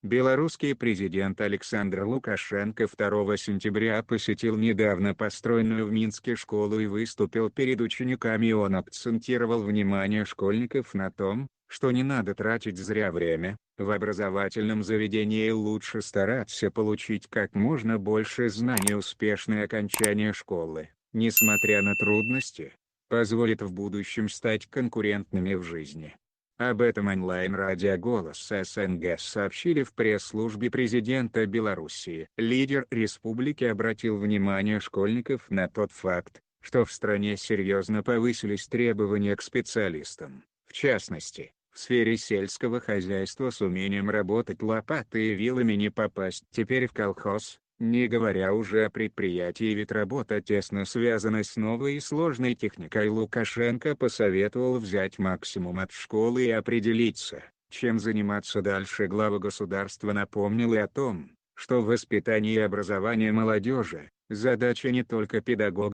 Белорусский президент Александр Лукашенко 2 сентября посетил недавно построенную в Минске школу и выступил перед учениками. Он акцентировал внимание школьников на том, что не надо тратить зря время, в образовательном заведении лучше стараться получить как можно больше знаний. Успешное окончание школы, несмотря на трудности, позволит в будущем стать конкурентными в жизни. Об этом онлайн-радио «Голос СНГ» сообщили в пресс-службе президента Белоруссии. Лидер республики обратил внимание школьников на тот факт, что в стране серьезно повысились требования к специалистам, в частности, в сфере сельского хозяйства с умением работать лопатой и вилами не попасть теперь в колхоз, не говоря уже о предприятии, ведь работа тесно связана с новой и сложной техникой. Лукашенко посоветовал взять максимум от школы и определиться, чем заниматься дальше. Глава государства напомнил и о том, что воспитание и образование молодежи – задача не только педагогов,